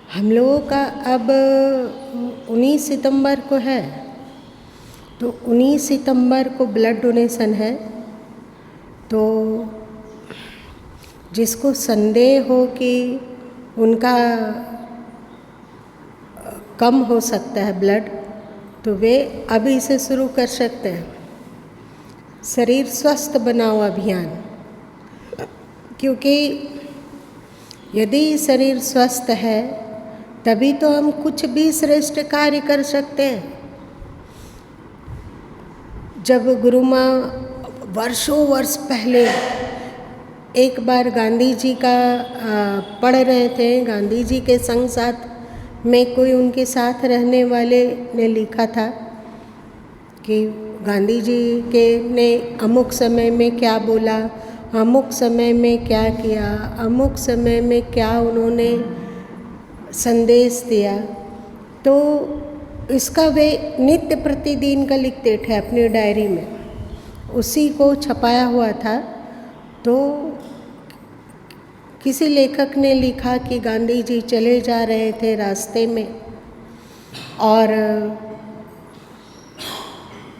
हम लोगों का अब 19 सितंबर को है, तो 19 सितंबर को ब्लड डोनेशन है। तो जिसको संदेह हो कि उनका कम हो सकता है ब्लड, तो वे अभी से शुरू कर सकते हैं शरीर स्वस्थ बनाओ अभियान। क्योंकि यदि शरीर स्वस्थ है तभी तो हम कुछ भी श्रेष्ठ कार्य कर सकते हैं। जब गुरु माँ वर्षों वर्ष पहले एक बार गांधी जी का पढ़ रहे थे, गांधी जी के संग साथ में कोई उनके साथ रहने वाले ने लिखा था कि गांधी जी के ने अमुक समय में क्या बोला, अमुक समय में क्या किया, अमुक समय में क्या उन्होंने संदेश दिया। तो इसका वे नित्य प्रतिदिन का लिखते थे अपनी डायरी में, उसी को छपाया हुआ था। तो किसी लेखक ने लिखा कि गांधी जी चले जा रहे थे रास्ते में और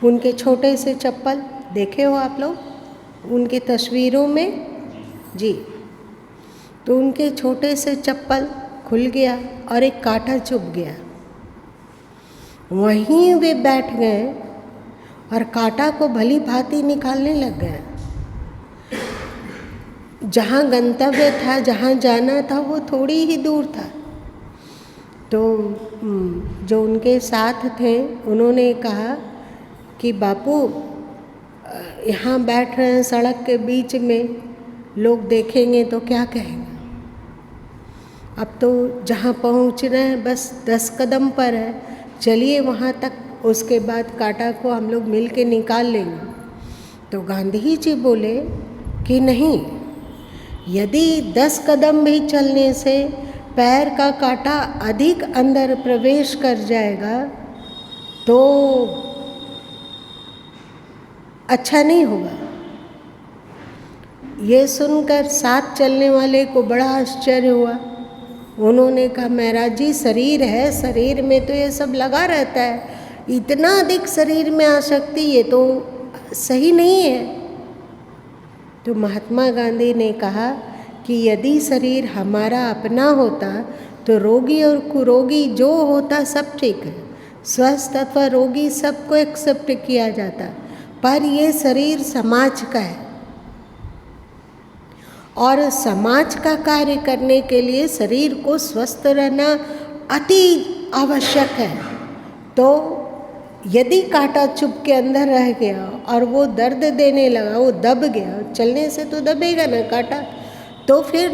उनके छोटे से चप्पल देखे हो आप लोग उनकी तस्वीरों में जी, तो उनके छोटे से चप्पल खुल गया और एक कांटा चुभ गया। वहीं वे बैठ गए और कांटा को भली भांति निकालने लग गए। जहाँ गंतव्य था, जहाँ जाना था, वो थोड़ी ही दूर था। तो जो उनके साथ थे उन्होंने कहा कि बापू यहाँ बैठ रहे हैं सड़क के बीच में, लोग देखेंगे तो क्या कहेंगे। अब तो जहाँ पहुँचना है बस 10 कदम पर है, चलिए वहाँ तक, उसके बाद कांटा को हम लोग मिल के निकाल लेंगे। तो गांधी जी बोले कि नहीं, यदि 10 कदम भी चलने से पैर का कांटा अधिक अंदर प्रवेश कर जाएगा तो अच्छा नहीं होगा। ये सुनकर साथ चलने वाले को बड़ा आश्चर्य हुआ। उन्होंने कहा महाराज जी, शरीर है, शरीर में तो ये सब लगा रहता है, इतना अधिक शरीर में आसक्ति ये तो सही नहीं है। तो महात्मा गांधी ने कहा कि यदि शरीर हमारा अपना होता तो रोगी और कुरोगी जो होता सब ठीक है, स्वस्थ अथवा रोगी सबको एक्सेप्ट किया जाता, पर ये शरीर समाज का है और समाज का कार्य करने के लिए शरीर को स्वस्थ रहना अति आवश्यक है। तो यदि कांटा चुभ के अंदर रह गया और वो दर्द देने लगा, वो दब गया, चलने से तो दबेगा ना कांटा, तो फिर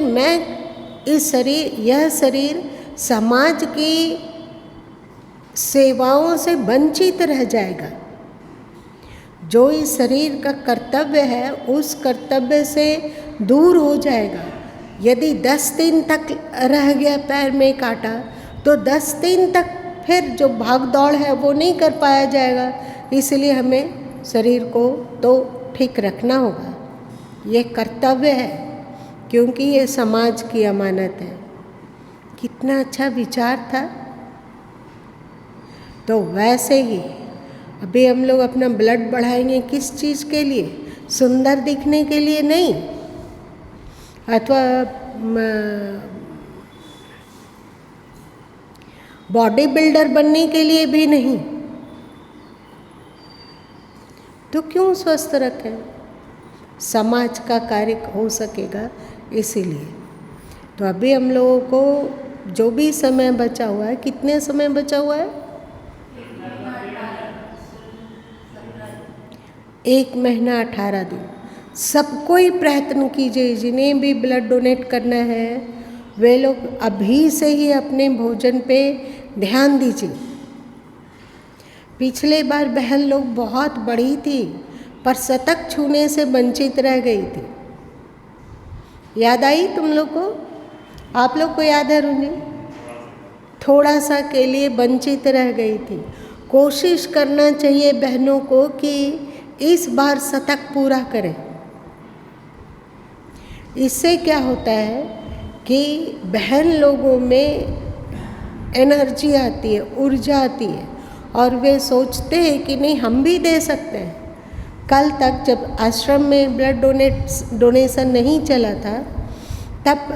यह शरीर समाज की सेवाओं से वंचित रह जाएगा। जो इस शरीर का कर्तव्य है उस कर्तव्य से दूर हो जाएगा। यदि 10 दिन तक रह गया पैर में कांटा तो 10 दिन तक फिर जो भाग दौड़ है वो नहीं कर पाया जाएगा। इसलिए हमें शरीर को तो ठीक रखना होगा, ये कर्तव्य है, क्योंकि ये समाज की अमानत है। कितना अच्छा विचार था। तो वैसे ही अभी हम लोग अपना ब्लड बढ़ाएंगे किस चीज़ के लिए? सुंदर दिखने के लिए नहीं, अथवा बॉडी बिल्डर बनने के लिए भी नहीं। तो क्यों स्वस्थ रखें? समाज का कार्य हो सकेगा इसीलिए। तो अभी हम लोगों को जो भी समय बचा हुआ है, कितने समय बचा हुआ है? 1 महीना 18 दिन। सबको ही प्रयत्न कीजिए, जिन्हें भी ब्लड डोनेट करना है वे लोग अभी से ही अपने भोजन पे ध्यान दीजिए। पिछले बार बहन लोग बहुत बड़ी थी पर शतक छूने से वंचित रह गई थी। याद आई तुम लोग को? आप लोग को याद है रुंजी? थोड़ा सा के लिए वंचित रह गई थी। कोशिश करना चाहिए बहनों को कि इस बार शतक पूरा करें। इससे क्या होता है कि बहन लोगों में एनर्जी आती है, ऊर्जा आती है, और वे सोचते हैं कि नहीं हम भी दे सकते हैं। कल तक जब आश्रम में ब्लड डोनेशन नहीं चला था, तब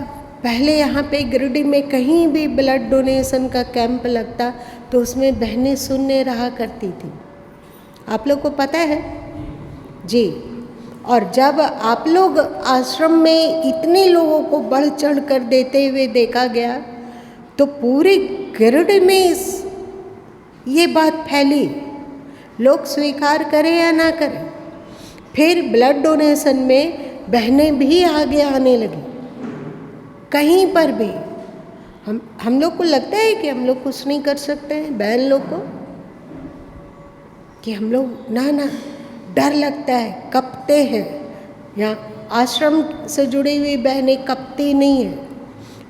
पहले यहाँ पे गिरिडीह में कहीं भी ब्लड डोनेशन का कैंप लगता तो उसमें बहनें सुनने रहा करती थी। आप लोग को पता है जी। और जब आप लोग आश्रम में इतने लोगों को बढ़ चढ़ कर देते हुए देखा गया तो पूरे गिरिडीह में ये बात फैली, लोग स्वीकार करें या ना करें। फिर ब्लड डोनेशन में बहनें भी आगे आने लगी, कहीं पर भी। हम लोग को लगता है कि हम लोग कुछ नहीं कर सकते हैं, बहन लोग को, कि हम लोग ना डर लगता है, कपते हैं। यहाँ आश्रम से जुड़ी हुई बहनें कपती नहीं है,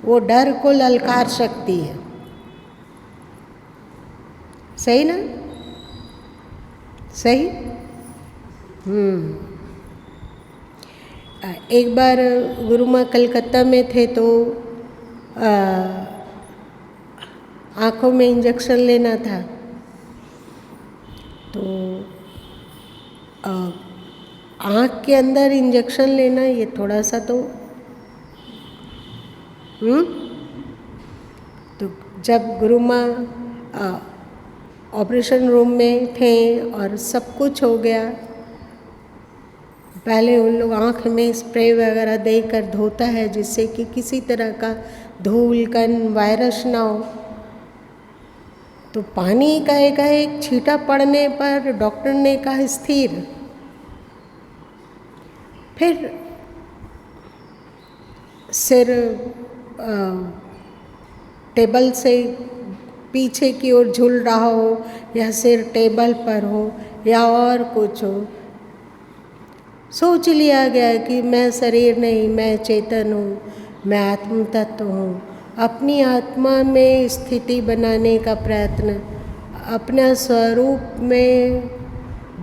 वो डर को ललकार सकती है। सही ना? सही। एक बार गुरु माँ कलकत्ता में थे तो आँखों में इंजेक्शन लेना था, तो आँख के अंदर इंजेक्शन लेना ये थोड़ा सा तो तो जब गुरु माँ ऑपरेशन रूम में थे और सब कुछ हो गया, पहले उन लोग आँख में स्प्रे वगैरह देकर धोता है जिससे कि किसी तरह का धूल कण वायरस ना हो। तो पानी का एक छींटा पड़ने पर डॉक्टर ने कहा स्थिर। फिर सिर टेबल से पीछे की ओर झूल रहा हो या सिर टेबल पर हो या और कुछ हो, सोच लिया गया कि मैं शरीर नहीं, मैं चेतन हूँ, मैं आत्म तत्व हूँ। अपनी आत्मा में स्थिति बनाने का प्रयत्न, अपना स्वरूप में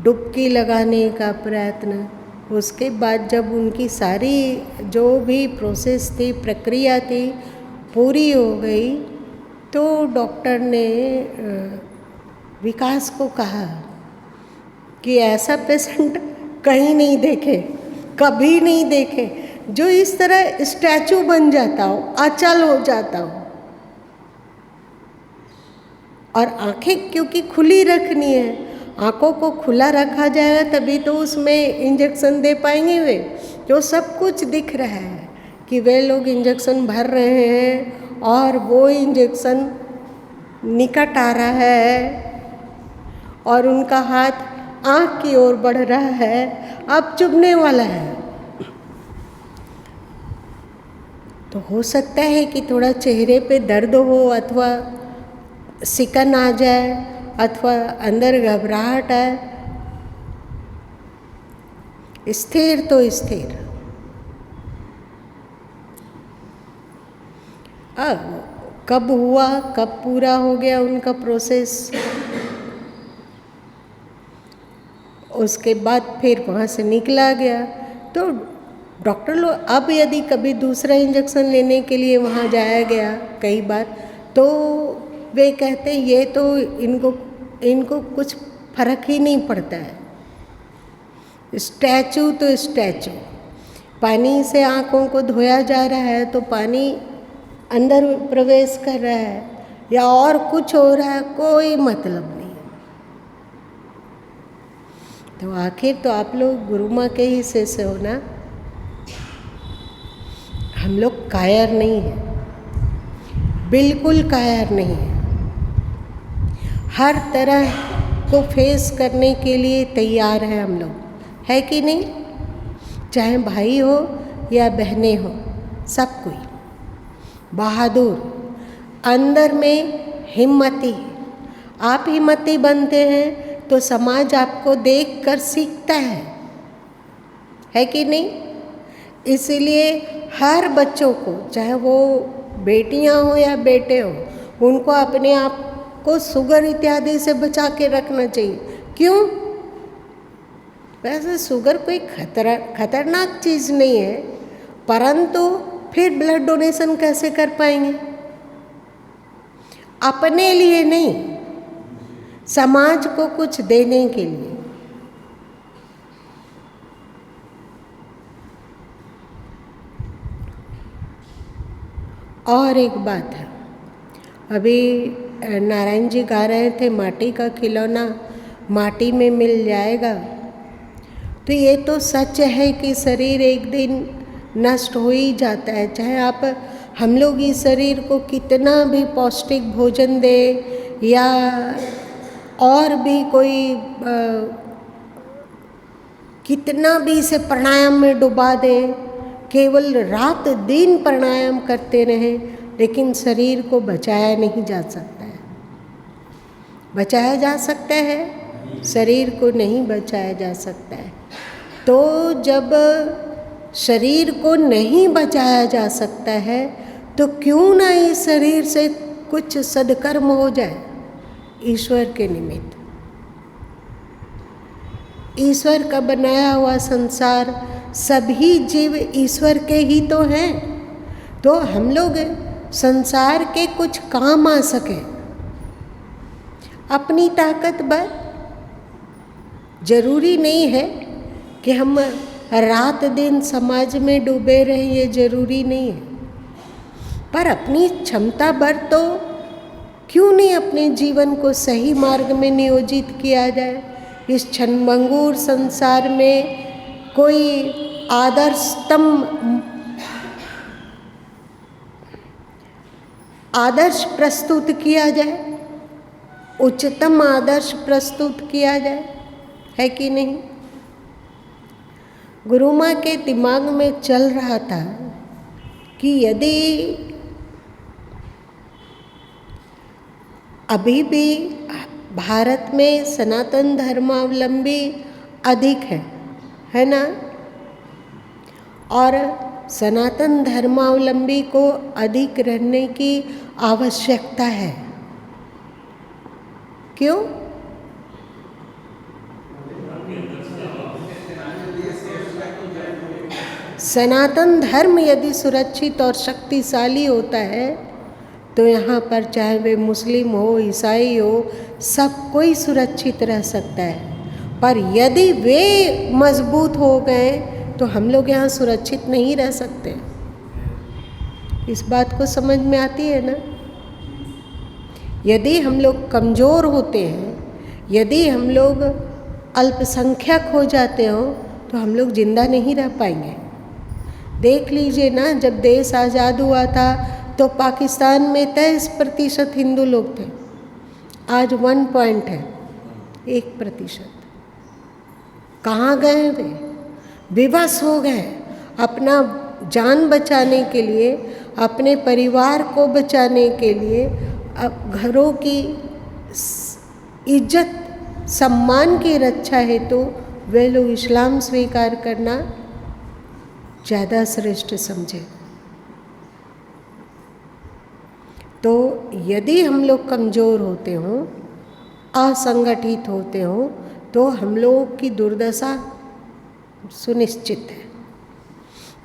डुबकी लगाने का प्रयत्न। उसके बाद जब उनकी सारी जो भी प्रोसेस थी, प्रक्रिया थी, पूरी हो गई, तो डॉक्टर ने विकास को कहा कि ऐसा पेशेंट कहीं नहीं देखे, कभी नहीं देखे, जो इस तरह स्टैचू बन जाता हो, अचल हो जाता हो। और आंखें क्योंकि खुली रखनी है, आंखों को खुला रखा जाएगा तभी तो उसमें इंजेक्शन दे पाएंगे वे। जो सब कुछ दिख रहा है कि वे लोग इंजेक्शन भर रहे हैं और वो इंजेक्शन निकट आ रहा है और उनका हाथ आँख की ओर बढ़ रहा है, अब चुभने वाला है। तो हो सकता है कि थोड़ा चेहरे पे दर्द हो, अथवा सिकन आ जाए, अथवा अंदर घबराहट आए। स्थिर तो स्थिर। कब हुआ, कब पूरा हो गया उनका प्रोसेस, उसके बाद फिर वहाँ से निकला गया। तो डॉक्टर लोग, अब यदि कभी दूसरा इंजेक्शन लेने के लिए वहाँ जाया गया कई बार, तो वे कहते ये तो इनको कुछ फर्क ही नहीं पड़ता है। स्टैचू तो स्टैचू, पानी से आँखों को धोया जा रहा है तो पानी अंदर प्रवेश कर रहा है या और कुछ हो रहा है, कोई मतलब नहीं। तो आखिर तो आप लोग गुरु माँ के ही शिष्य हो ना। हम लोग कायर नहीं हैं, बिल्कुल कायर नहीं है। हर तरह को फेस करने के लिए तैयार है हम लोग, है कि नहीं? चाहे भाई हो या बहनें हो, सब कोई बहादुर, अंदर में हिम्मती। आप हिम्मती बनते हैं तो समाज आपको देखकर सीखता है कि नहीं? इसीलिए हर बच्चों को, चाहे वो बेटियां हो या बेटे हो, उनको अपने आप को शुगर इत्यादि से बचा के रखना चाहिए। क्यों? वैसे शुगर कोई खतरनाक चीज़ नहीं है, परंतु फिर ब्लड डोनेशन कैसे कर पाएंगे? अपने लिए नहीं, समाज को कुछ देने के लिए। और एक बात है, अभी नारायण जी गा रहे थे, माटी का खिलौना माटी में मिल जाएगा। तो ये तो सच है कि शरीर एक दिन नष्ट हो ही जाता है। चाहे आप हम लोग इस शरीर को कितना भी पौष्टिक भोजन दे या और भी कोई कितना भी इसे प्राणायाम में डुबा दे, केवल रात दिन प्राणायाम करते रहें, लेकिन शरीर को बचाया नहीं जा सकता है। बचाया जा सकता है, शरीर को नहीं बचाया जा सकता है। तो जब शरीर को नहीं बचाया जा सकता है, तो क्यों ना इस शरीर से कुछ सदकर्म हो जाए ईश्वर के निमित्त। ईश्वर का बनाया हुआ संसार, सभी जीव ईश्वर के ही तो हैं। तो हम लोग संसार के कुछ काम आ सके, अपनी ताकत पर। जरूरी नहीं है कि हम रात दिन समाज में डूबे रहें, ये जरूरी नहीं है, पर अपनी क्षमता भर तो क्यों नहीं अपने जीवन को सही मार्ग में नियोजित किया जाए। इस क्षणभंगुर संसार में कोई आदर्श प्रस्तुत किया जाए, उच्चतम आदर्श प्रस्तुत किया जाए, है कि नहीं। गुरु माँ के दिमाग में चल रहा था कि यदि अभी भी भारत में सनातन धर्मावलंबी अधिक है ना, और सनातन धर्मावलंबी को अधिक रहने की आवश्यकता है। क्यों? सनातन धर्म यदि सुरक्षित और शक्तिशाली होता है तो यहाँ पर चाहे वे मुस्लिम हो, ईसाई हो, सब कोई सुरक्षित रह सकता है। पर यदि वे मजबूत हो गए तो हम लोग यहाँ सुरक्षित नहीं रह सकते। इस बात को समझ में आती है ना। यदि हम लोग कमज़ोर होते हैं, यदि हम लोग अल्पसंख्यक हो जाते हो, तो हम लोग जिंदा नहीं रह पाएंगे। देख लीजिए ना, जब देश आज़ाद हुआ था तो पाकिस्तान में 23% हिंदू लोग थे, आज 1 पॉइंट है, 1%। कहाँ गए वे? विवश हो गए। अपना जान बचाने के लिए, अपने परिवार को बचाने के लिए, अब घरों की इज्जत सम्मान की रक्षा हेतु वे लोग इस्लाम स्वीकार करना ज़्यादा श्रेष्ठ समझे। तो यदि हम लोग कमज़ोर होते हों, असंगठित होते हों, तो हम लोगों की दुर्दशा सुनिश्चित है।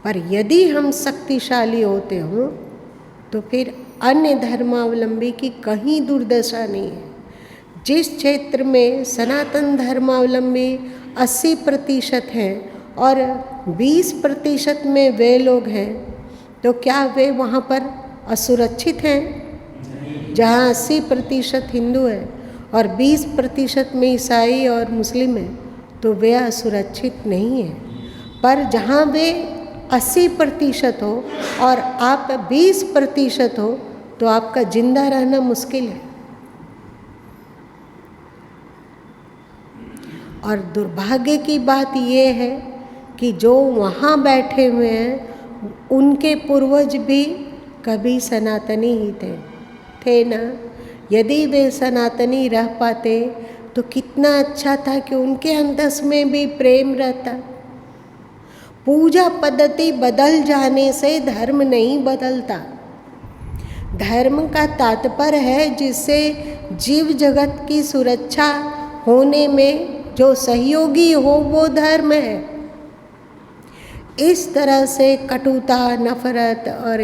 पर यदि हम शक्तिशाली होते हों तो फिर अन्य धर्मावलंबी की कहीं दुर्दशा नहीं है। जिस क्षेत्र में सनातन धर्मावलंबी 80% हैं और 20% में वे लोग हैं, तो क्या वे वहाँ पर असुरक्षित हैं? जहाँ 80% हिंदू है और 20% में ईसाई और मुस्लिम है, तो वे असुरक्षित नहीं है। पर जहाँ वे 80% हो और आप 20% हो, तो आपका जिंदा रहना मुश्किल है। और दुर्भाग्य की बात ये है कि जो वहाँ बैठे हुए हैं, उनके पूर्वज भी कभी सनातनी ही थे ना। यदि वे सनातनी रह पाते तो कितना अच्छा था कि उनके अंदर में भी प्रेम रहता। पूजा पद्धति बदल जाने से धर्म नहीं बदलता। धर्म का तात्पर्य है जिससे जीव जगत की सुरक्षा होने में जो सहयोगी हो, वो धर्म है। इस तरह से कटुता, नफरत और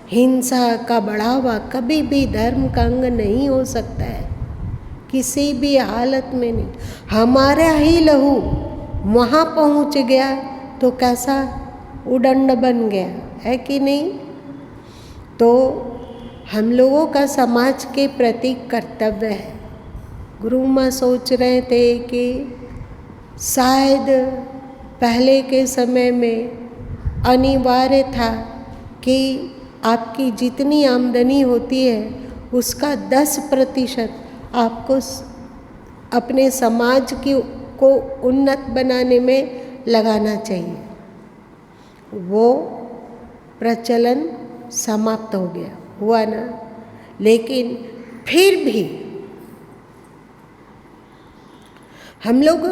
हिंसा का बढ़ावा कभी भी धर्म का अंग नहीं हो सकता है, किसी भी हालत में नहीं। हमारा ही लहू वहाँ पहुँच गया तो कैसा उदंड बन गया है कि नहीं। तो हम लोगों का समाज के प्रति कर्तव्य है। गुरु माँ सोच रहे थे कि शायद पहले के समय में अनिवार्य था कि आपकी जितनी आमदनी होती है उसका 10% आपको अपने समाज को उन्नत बनाने में लगाना चाहिए। वो प्रचलन समाप्त हो गया, हुआ ना। लेकिन फिर भी हम लोग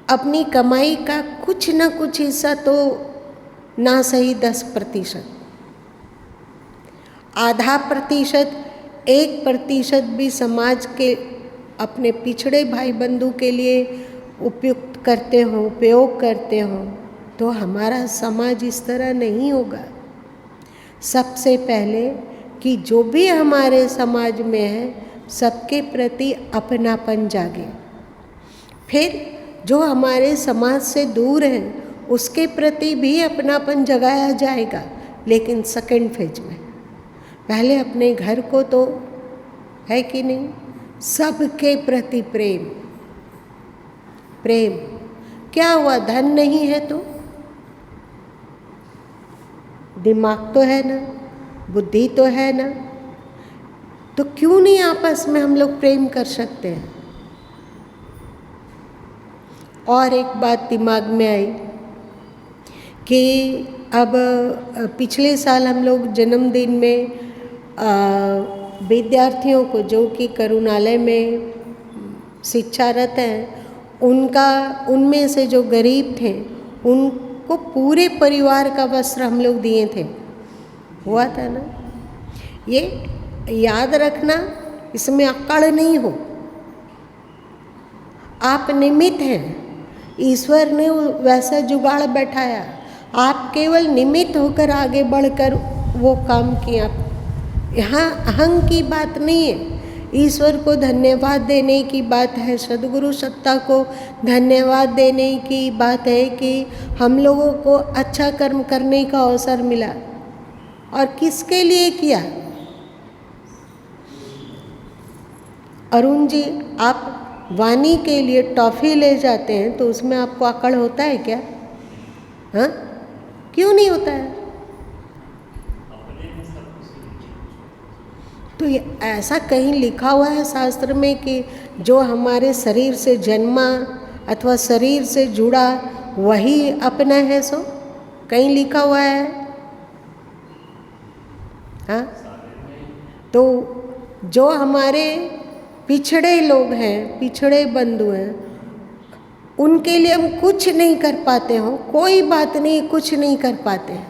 अपनी कमाई का कुछ ना कुछ हिस्सा तो ना सही 10%, आधा प्रतिशत, 1% भी समाज के अपने पिछड़े भाई बंधु के लिए उपयुक्त करते हो, उपयोग करते हो, तो हमारा समाज इस तरह नहीं होगा। सबसे पहले कि जो भी हमारे समाज में है सबके प्रति अपनापन जागे। फिर जो हमारे समाज से दूर है उसके प्रति भी अपनापन जगाया जाएगा, लेकिन सेकंड फेज में। पहले अपने घर को तो, है कि नहीं, सबके प्रति प्रेम। प्रेम क्या हुआ, धन नहीं है तो दिमाग तो है ना, बुद्धि तो है ना, तो क्यों नहीं आपस में हम लोग प्रेम कर सकते हैं। और एक बात दिमाग में आई कि अब पिछले साल हम लोग जन्मदिन में विद्यार्थियों को जो कि करुणालय में शिक्षारत हैं, उनमें से जो गरीब थे उनको पूरे परिवार का वस्त्र हम लोग दिए थे, हुआ था ना। ये याद रखना, इसमें अकड़ नहीं हो, आप निमित्त हैं, ईश्वर ने वैसा जुगाड़ बैठाया, आप केवल निमित्त होकर आगे बढ़कर वो काम किया। यहाँ अहं की बात नहीं है, ईश्वर को धन्यवाद देने की बात है, सद्गुरु सत्ता को धन्यवाद देने की बात है कि हम लोगों को अच्छा कर्म करने का अवसर मिला। और किसके लिए किया। अरुण जी, आप वाणी के लिए टॉफ़ी ले जाते हैं तो उसमें आपको अकड़ होता है क्या? हाँ, क्यों नहीं होता है? तो ये ऐसा कहीं लिखा हुआ है शास्त्र में कि जो हमारे शरीर से जन्मा अथवा शरीर से जुड़ा वही अपना है, सो कहीं लिखा हुआ है? हाँ, तो जो हमारे पिछड़े लोग हैं, पिछड़े बंधु हैं, उनके लिए हम कुछ नहीं कर पाते हो, कोई बात नहीं, कुछ नहीं कर पाते हैं,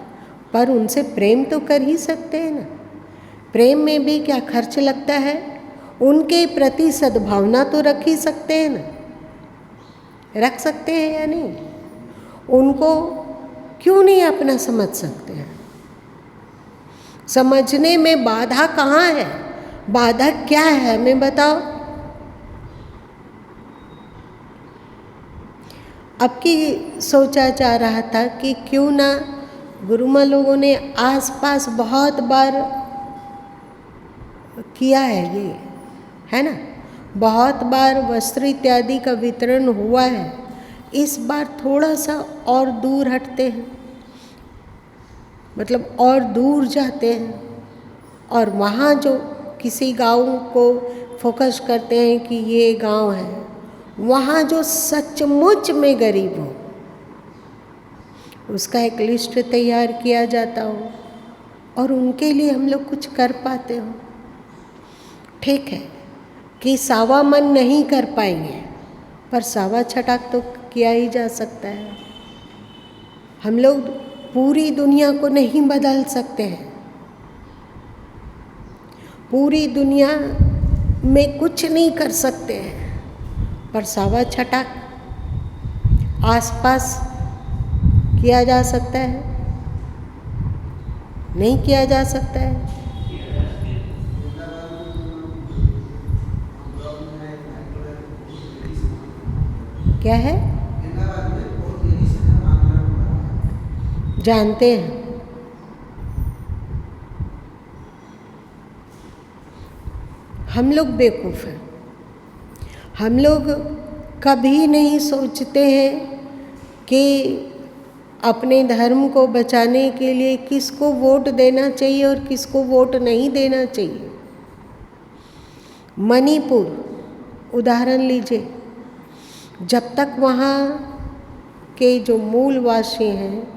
पर उनसे प्रेम तो कर ही सकते हैं ना। प्रेम में भी क्या खर्च लगता है, उनके प्रति सद्भावना तो रख ही सकते हैं ना, रख सकते हैं या नहीं? उनको क्यों नहीं अपना समझ सकते हैं? समझने में बाधा कहाँ है, बाधा क्या है, हमें बताओ। अब की सोचा जा रहा था कि क्यों ना गुरुमा लोगों ने आसपास बहुत बार किया है, ये है ना, बहुत बार वस्त्र इत्यादि का वितरण हुआ है। इस बार थोड़ा सा और दूर हटते हैं, मतलब और दूर जाते हैं और वहाँ जो किसी गांव को फोकस करते हैं कि ये गांव है, वहाँ जो सचमुच में गरीब हो उसका एक लिस्ट तैयार किया जाता हो और उनके लिए हम लोग कुछ कर पाते हो। ठीक है कि सावा मन नहीं कर पाएंगे, पर सावा छटाक तो किया ही जा सकता है। हम लोग पूरी दुनिया को नहीं बदल सकते हैं, पूरी दुनिया में कुछ नहीं कर सकते हैं, पर सावा छटाक आसपास किया जा सकता है। नहीं किया जा सकता है। क्या है? जानते हैं। हम लोग बेवकूफ़ हैं। हम लोग कभी नहीं सोचते हैं कि अपने धर्म को बचाने के लिए किसको वोट देना चाहिए और किसको वोट नहीं देना चाहिए। मणिपुर उदाहरण लीजिए, जब तक वहाँ के जो मूलवासी हैं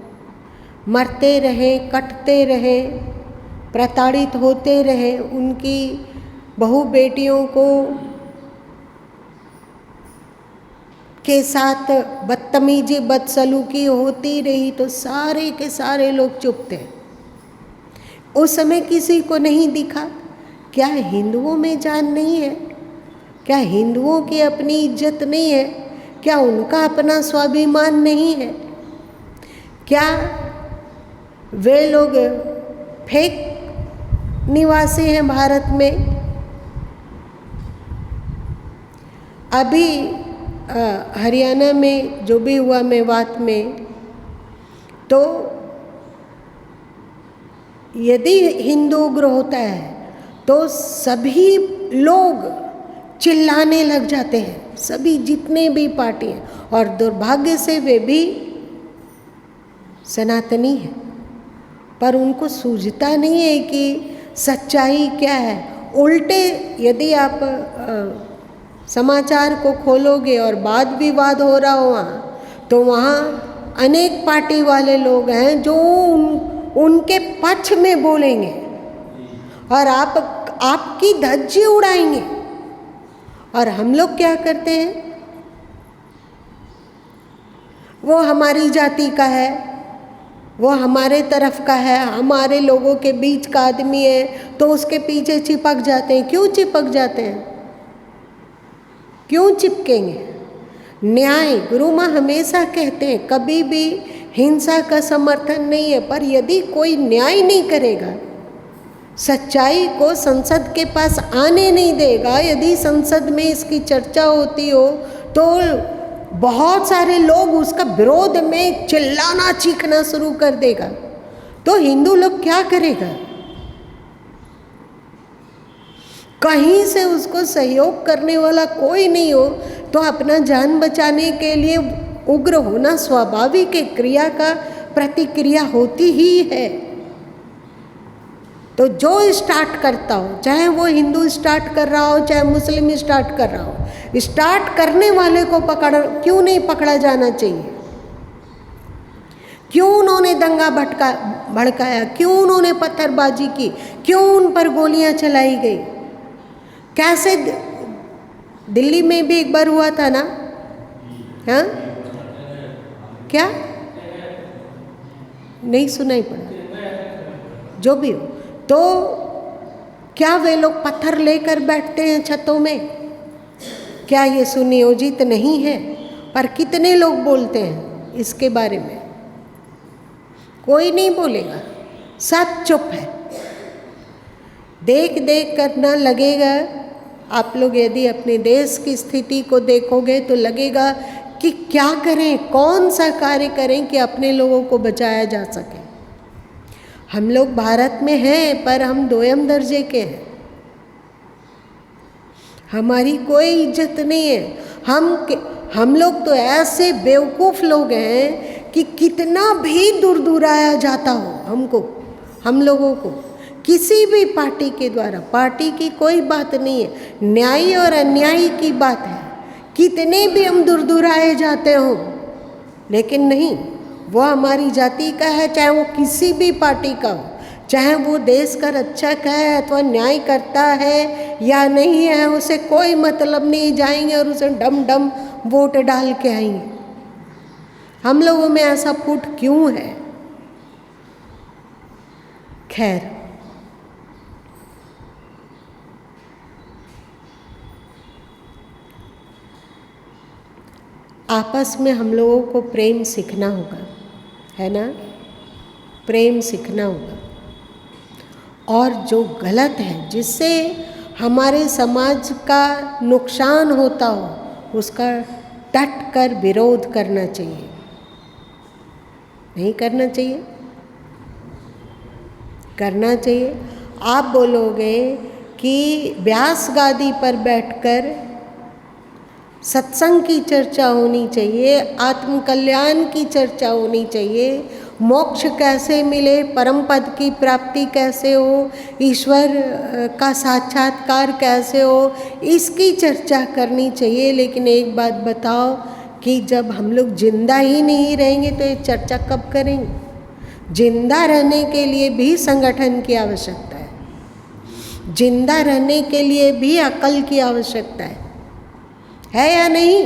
मरते रहे, कटते रहे, प्रताड़ित होते रहे, उनकी बहू बेटियों को के साथ बदतमीजी बदसलूकी होती रही, तो सारे के सारे लोग चुप थे। उस समय किसी को नहीं दिखा। क्या हिंदुओं में जान नहीं है? क्या हिंदुओं की अपनी इज्जत नहीं है? क्या उनका अपना स्वाभिमान नहीं है? क्या वे लोग फेक निवासी हैं भारत में? अभी हरियाणा में जो भी हुआ, मेवात में, तो यदि हिंदू उग्र होता है तो सभी लोग चिल्लाने लग जाते हैं, सभी जितने भी पार्टी हैं, और दुर्भाग्य से वे भी सनातनी हैं, पर उनको सूझता नहीं है कि सच्चाई क्या है। उल्टे यदि आप समाचार को खोलोगे और वाद विवाद हो रहा हो वहाँ, तो वहाँ अनेक पार्टी वाले लोग हैं जो उनके पक्ष में बोलेंगे और आपकी धज्जी उड़ाएंगे। और हम लोग क्या करते हैं? वो हमारी जाति का है, वो हमारे तरफ का है, हमारे लोगों के बीच का आदमी है, तो उसके पीछे चिपक जाते हैं। क्यों चिपक जाते हैं? क्यों चिपकेंगे? न्याय, गुरु माँ हमेशा कहते हैं, कभी भी हिंसा का समर्थन नहीं है, पर यदि कोई न्याय नहीं करेगा, सच्चाई को संसद के पास आने नहीं देगा, यदि संसद में इसकी चर्चा होती हो तो बहुत सारे लोग उसका विरोध में चिल्लाना चीखना शुरू कर देगा, तो हिंदू लोग क्या करेगा? कहीं से उसको सहयोग करने वाला कोई नहीं हो, तो अपना जान बचाने के लिए उग्र होना स्वाभाविक है, क्रिया का प्रतिक्रिया होती ही है। तो जो स्टार्ट करता हो, चाहे वो हिंदू स्टार्ट कर रहा हो, चाहे मुस्लिम स्टार्ट कर रहा हो, स्टार्ट करने वाले को क्यों नहीं पकड़ा जाना चाहिए? क्यों उन्होंने दंगा भड़काया? क्यों उन्होंने पत्थरबाजी की? क्यों उन पर गोलियां चलाई गई? कैसे दिल्ली में भी एक बार हुआ था ना? हाँ, क्या नहीं सुनाई पड़ा? जो भी हो, तो क्या वे लोग पत्थर लेकर बैठते हैं छतों में? क्या ये सुनियोजित नहीं है? पर कितने लोग बोलते हैं इसके बारे में? कोई नहीं बोलेगा, सब चुप है। देख देख करना लगेगा। आप लोग यदि अपने देश की स्थिति को देखोगे तो लगेगा कि क्या करें, कौन सा कार्य करें कि अपने लोगों को बचाया जा सके। हम लोग भारत में हैं, पर हम दोयम दर्जे के हैं, हमारी कोई इज्जत नहीं है। हम लोग तो ऐसे बेवकूफ़ लोग हैं कि कितना भी दूर दुराया जाता हो हमको, हम लोगों को किसी भी पार्टी के द्वारा, पार्टी की कोई बात नहीं है, न्याय और अन्याय की बात है। कितने भी हम दूर दुराए जाते हो, लेकिन नहीं, वो हमारी जाति का है, चाहे वो किसी भी पार्टी का हो, चाहे वो देश का रक्षक है अथवा न्याय करता है या नहीं है, उसे कोई मतलब नहीं। जाएंगे और उसे डम डम वोट डाल के आएंगे। हम लोगों में ऐसा फूट क्यों है? खैर, आपस में हम लोगों को प्रेम सीखना होगा, है ना? प्रेम सीखना होगा। और जो गलत है, जिससे हमारे समाज का नुकसान होता हो, उसका डट कर विरोध करना चाहिए। नहीं करना चाहिए? करना चाहिए। आप बोलोगे कि व्यास गादी पर बैठकर सत्संग की चर्चा होनी चाहिए, आत्म कल्याण की चर्चा होनी चाहिए, मोक्ष कैसे मिले, परम पद की प्राप्ति कैसे हो, ईश्वर का साक्षात्कार कैसे हो, इसकी चर्चा करनी चाहिए। लेकिन एक बात बताओ कि जब हम लोग जिंदा ही नहीं रहेंगे तो ये चर्चा कब करेंगे? जिंदा रहने के लिए भी संगठन की आवश्यकता है, जिंदा रहने के लिए भी अकल की आवश्यकता है या नहीं?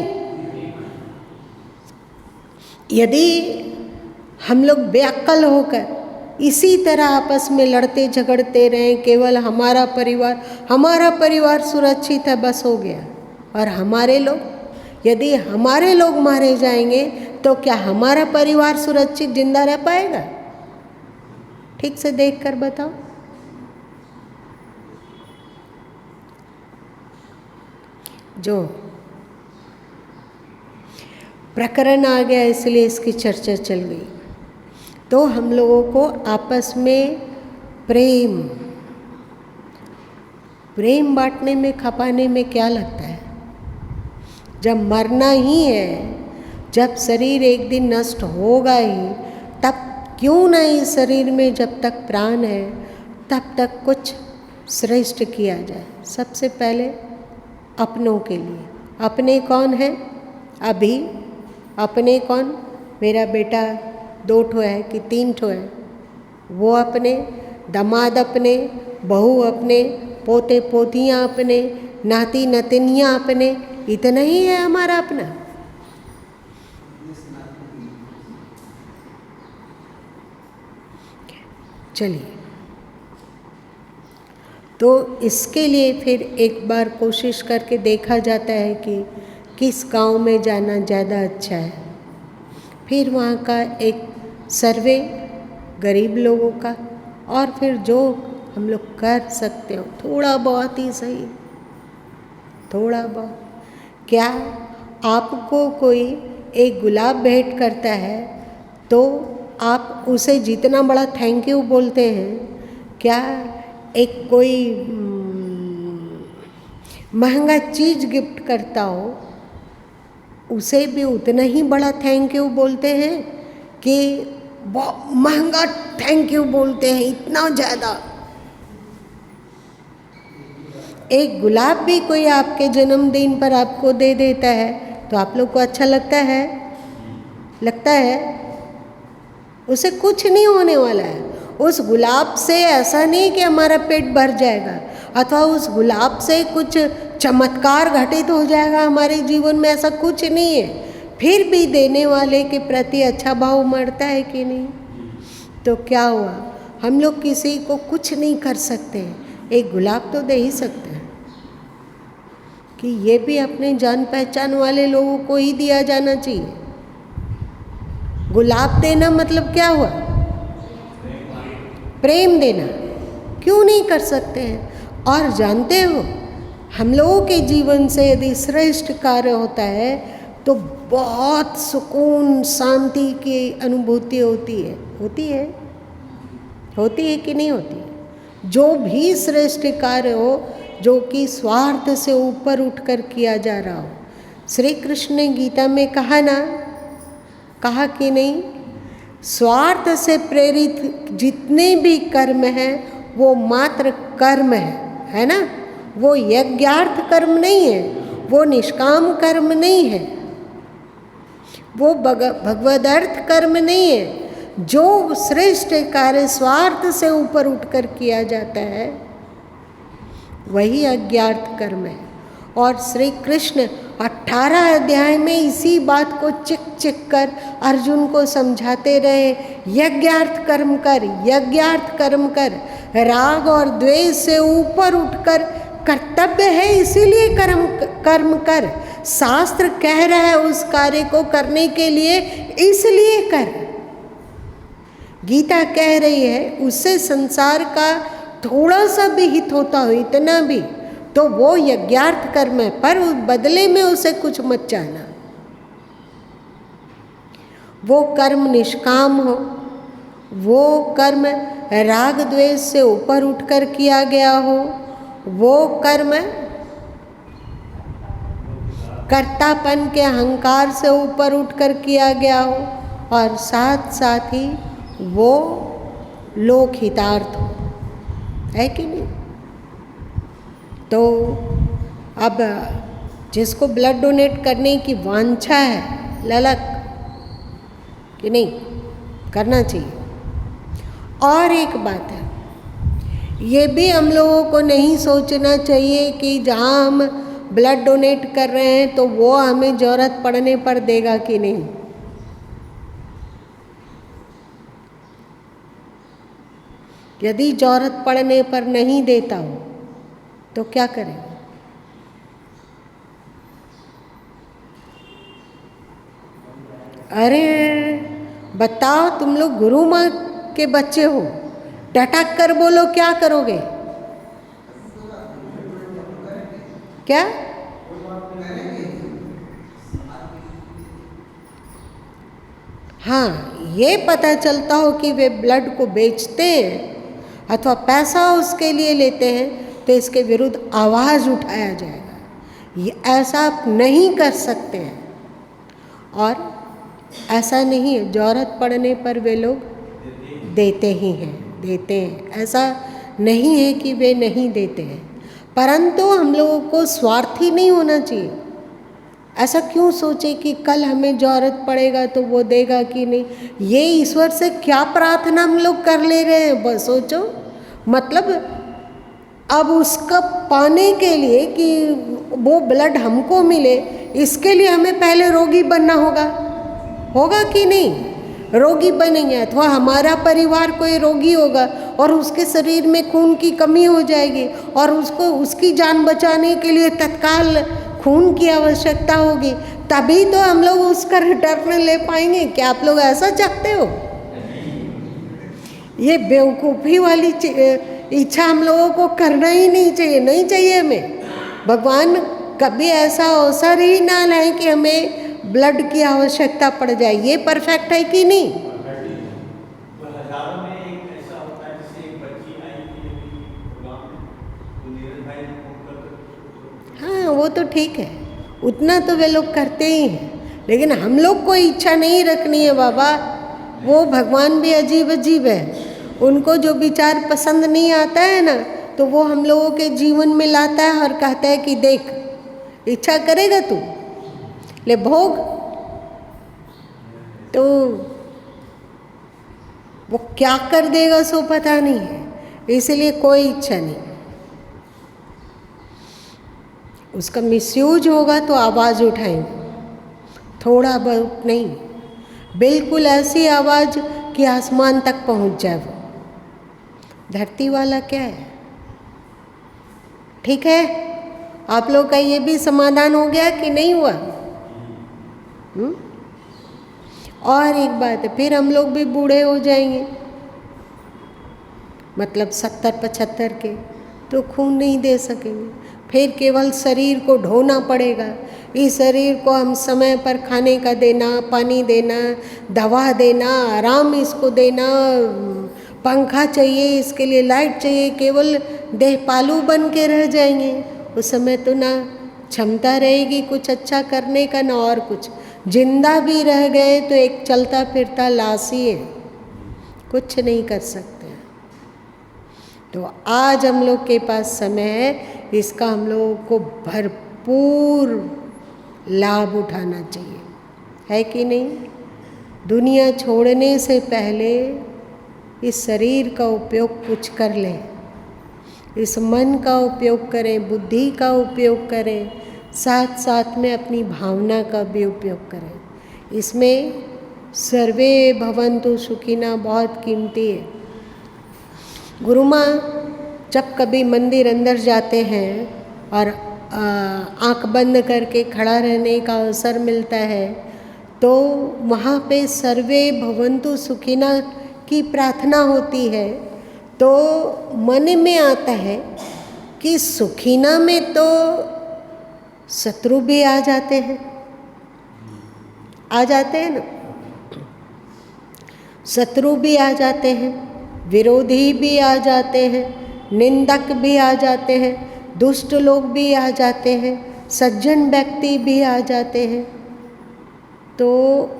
यदि हम लोग बेअक्ल होकर इसी तरह आपस में लड़ते झगड़ते रहें, केवल हमारा परिवार सुरक्षित है, बस हो गया, और हमारे लोग, यदि हमारे लोग मारे जाएंगे तो क्या हमारा परिवार सुरक्षित जिंदा रह पाएगा? ठीक से देख कर बताओ। जो प्रकरण आ गया इसलिए इसकी चर्चा चल गई। तो हम लोगों को आपस में प्रेम बांटने में, खपाने में क्या लगता है? जब मरना ही है, जब शरीर एक दिन नष्ट होगा ही, तब क्यों ना इस शरीर में जब तक प्राण है तब तक कुछ श्रेष्ठ किया जाए। सबसे पहले अपनों के लिए। अपने कौन है? अभी अपने कौन? मेरा बेटा 2 ठो है कि 3 ठो है, वो अपने, दामाद अपने, बहू अपने, पोते पोतियाँ अपने, नाती नतिनियाँ अपने, इतना ही है हमारा अपना। चलिए, तो इसके लिए फिर एक बार कोशिश करके देखा जाता है कि किस गांव में जाना ज़्यादा अच्छा है। फिर वहाँ का एक सर्वे गरीब लोगों का, और फिर जो हम लोग कर सकते हो, थोड़ा बहुत ही सही, थोड़ा बहुत। क्या आपको कोई एक गुलाब भेंट करता है तो आप उसे जितना बड़ा थैंक यू बोलते हैं, क्या एक कोई महंगा चीज़ गिफ्ट करता हो उसे भी उतना ही बड़ा थैंक यू बोलते हैं कि बहुत महंगा थैंक यू बोलते हैं, इतना ज़्यादा? एक गुलाब भी कोई आपके जन्मदिन पर आपको दे देता है तो आप लोग को अच्छा लगता है? लगता है? उसे कुछ नहीं होने वाला है। उस गुलाब से ऐसा नहीं कि हमारा पेट भर जाएगा, अथवा उस गुलाब से कुछ चमत्कार घटित हो जाएगा हमारे जीवन में, ऐसा कुछ नहीं है। फिर भी देने वाले के प्रति अच्छा भाव मरता है कि नहीं? तो क्या हुआ? हम लोग किसी को कुछ नहीं कर सकते हैं, एक गुलाब तो दे ही सकते हैं कि ये भी अपने जान पहचान वाले लोगों को ही दिया जाना चाहिए। गुलाब देना मतलब क्या हुआ? प्रेम देना। क्यों नहीं कर सकते हैं? और जानते हो, हम लोगों के जीवन से यदि श्रेष्ठ कार्य होता है तो बहुत सुकून, शांति की अनुभूति होती है। होती है कि नहीं होती? जो भी श्रेष्ठ कार्य हो, जो कि स्वार्थ से ऊपर उठकर किया जा रहा हो। श्री कृष्ण ने गीता में कहा ना, कहा कि नहीं, स्वार्थ से प्रेरित जितने भी कर्म हैं वो मात्र कर्म है ना? वो यज्ञार्थ कर्म नहीं है, वो निष्काम कर्म नहीं है, वो भगवदर्थ कर्म नहीं है। जो श्रेष्ठ कार्य स्वार्थ से ऊपर उठकर किया जाता है वही अज्ञार्थ कर्म है। और श्री कृष्ण 18 अध्याय में इसी बात को चिक कर अर्जुन को समझाते रहे, यज्ञार्थ कर्म कर, यज्ञार्थ कर्म कर। राग और द्वेष से ऊपर उठकर कर्तव्य है इसीलिए कर्म कर। शास्त्र कह रहा है उस कार्य को करने के लिए, इसलिए कर। गीता कह रही है उससे संसार का थोड़ा सा भी हित होता हो, इतना भी, तो वो यज्ञार्थ कर्म है, पर बदले में उसे कुछ मत चाहना। वो कर्म निष्काम हो, वो कर्म राग द्वेष से ऊपर उठकर किया गया हो, वो कर्म कर्तापन के अहंकार से ऊपर उठकर किया गया हो, और साथ साथ ही वो लोक हितार्थ हो, है कि नहीं। तो अब जिसको ब्लड डोनेट करने की वांछा है, ललक कि नहीं, करना चाहिए। और एक बात है, ये भी हम लोगों को नहीं सोचना चाहिए कि जहाँ हम ब्लड डोनेट कर रहे हैं तो वो हमें ज़रूरत पड़ने पर देगा कि नहीं। यदि ज़रूरत पड़ने पर नहीं देता हो तो क्या करें। अरे बताओ, तुम लोग गुरु माँ के बच्चे हो, टटक कर बोलो, क्या करोगे? क्या? हाँ, ये पता चलता हो कि वे ब्लड को बेचते हैं अथवा पैसा उसके लिए लेते हैं, तो इसके विरुद्ध आवाज़ उठाया जाएगा। ये ऐसा आप नहीं कर सकते हैं। और ऐसा नहीं है, ज़रूरत पड़ने पर वे लोग देते ही हैं, देते हैं। ऐसा नहीं है कि वे नहीं देते हैं, परंतु हम लोगों को स्वार्थी नहीं होना चाहिए। ऐसा क्यों सोचे कि कल हमें ज़रूरत पड़ेगा तो वो देगा कि नहीं। ये ईश्वर से क्या प्रार्थना हम लोग कर ले रहे हैं, बस सोचो। मतलब अब उसका पाने के लिए कि वो ब्लड हमको मिले, इसके लिए हमें पहले रोगी बनना होगा कि नहीं। रोगी बनेंगे अथवा हमारा परिवार कोई रोगी होगा और उसके शरीर में खून की कमी हो जाएगी और उसको उसकी जान बचाने के लिए तत्काल खून की आवश्यकता होगी, तभी तो हम लोग उसका रिटर्न ले पाएंगे। क्या आप लोग ऐसा चाहते हो? ये बेवकूफ़ी वाली इच्छा हम लोगों को करना ही नहीं चाहिए, नहीं चाहिए हमें। भगवान कभी ऐसा अवसर ही ना लाए कि हमें ब्लड की आवश्यकता पड़ जाए। ये परफेक्ट है कि नहीं? हाँ, वो तो ठीक है, उतना तो वे लोग करते ही हैं, लेकिन हम लोग को इच्छा नहीं रखनी है बाबा। वो भगवान भी अजीब अजीब है, उनको जो विचार पसंद नहीं आता है ना, तो वो हम लोगों के जीवन में लाता है और कहता है कि देख, इच्छा करेगा तू, ले भोग। तो वो क्या कर देगा सो पता नहीं है, इसलिए कोई इच्छा नहीं। उसका मिसयूज होगा तो आवाज़ उठाएंगे, थोड़ा बहुत नहीं, बिल्कुल ऐसी आवाज़ कि आसमान तक पहुंच जाए। वो धरती वाला क्या है, ठीक है। आप लोग का ये भी समाधान हो गया कि नहीं हुआ? और एक बात है, फिर हम लोग भी बूढ़े हो जाएंगे, मतलब 70-75 के, तो खून नहीं दे सकेंगे। फिर केवल शरीर को ढोना पड़ेगा। इस शरीर को हम समय पर खाने का देना, पानी देना, दवा देना, आराम इसको देना, पंखा चाहिए, इसके लिए लाइट चाहिए, केवल देहपालू बन के रह जाएंगे। उस समय तो ना क्षमता रहेगी कुछ अच्छा करने का, ना और कुछ। जिंदा भी रह गए तो एक चलता फिरता लाश ही है, कुछ नहीं कर सकते। तो आज हम लोग के पास समय है, इसका हम लोगों को भरपूर लाभ उठाना चाहिए, है कि नहीं। दुनिया छोड़ने से पहले इस शरीर का उपयोग कुछ कर लें, इस मन का उपयोग करें, बुद्धि का उपयोग करें, साथ साथ में अपनी भावना का भी उपयोग करें। इसमें सर्वे भवन्तु सुखिना बहुत कीमती है। गुरु माँ जब कभी मंदिर अंदर जाते हैं और आँख बंद करके खड़ा रहने का अवसर मिलता है, तो वहाँ पे सर्वे भवन्तु सुखिना की प्रार्थना होती है। तो मन में आता है कि सुखीना में तो शत्रु भी आ जाते हैं, आ जाते हैं ना, शत्रु भी आ जाते हैं, विरोधी भी आ जाते हैं, निंदक भी आ जाते हैं, दुष्ट लोग भी आ जाते हैं, सज्जन व्यक्ति भी आ जाते हैं। तो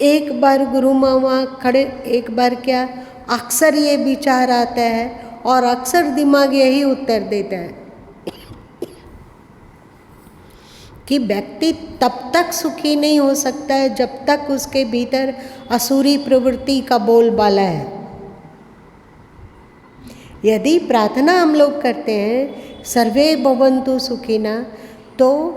एक बार गुरु माँ वहाँ खड़े, एक बार क्या, अक्सर ये विचार आता है और अक्सर दिमाग यही उत्तर देता है कि व्यक्ति तब तक सुखी नहीं हो सकता है जब तक उसके भीतर असुरी प्रवृत्ति का बोलबाला है। यदि प्रार्थना हम लोग करते हैं सर्वे भवन्तु सुखिना, तो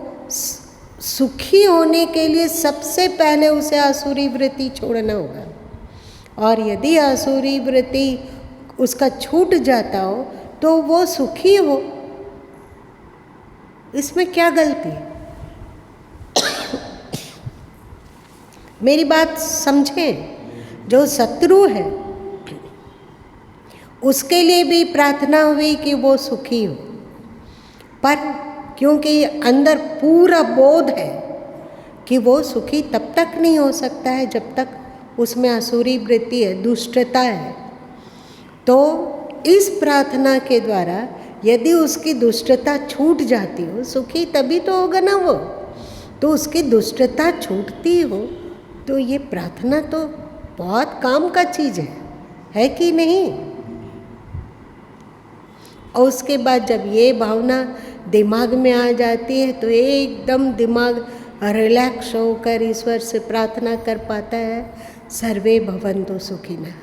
सुखी होने के लिए सबसे पहले उसे आसुरी वृत्ति छोड़ना होगा। और यदि आसुरी वृत्ति उसका छूट जाता हो तो वो सुखी हो, इसमें क्या गलती है? मेरी बात समझें। जो शत्रु है उसके लिए भी प्रार्थना हुई कि वो सुखी हो, पर क्योंकि अंदर पूरा बोध है कि वो सुखी तब तक नहीं हो सकता है जब तक उसमें असुरी वृत्ति है, दुष्टता है। तो इस प्रार्थना के द्वारा यदि उसकी दुष्टता छूट जाती हो, सुखी तभी तो होगा ना वो। तो उसकी दुष्टता छूटती हो तो ये प्रार्थना तो बहुत काम का चीज़ है कि नहीं? और उसके बाद जब ये भावना दिमाग में आ जाती है तो एकदम दिमाग रिलैक्स होकर ईश्वर से प्रार्थना कर पाता है, सर्वे भवन्तु सुखिनः,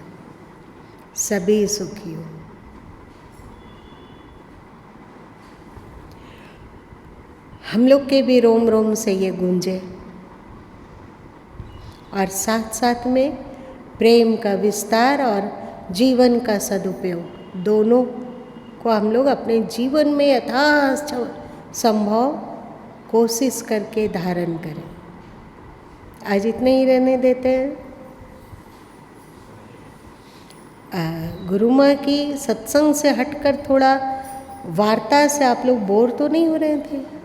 सभी सुखी हो। हम लोग के भी रोम रोम से ये गूंजे और साथ साथ में प्रेम का विस्तार और जीवन का सदुपयोग दोनों को हम लोग अपने जीवन में यथासंभव कोशिश करके धारण करें। आज इतने ही रहने देते हैं। गुरु माँ की सत्संग से हटकर थोड़ा वार्ता से आप लोग बोर तो नहीं हो रहे थे?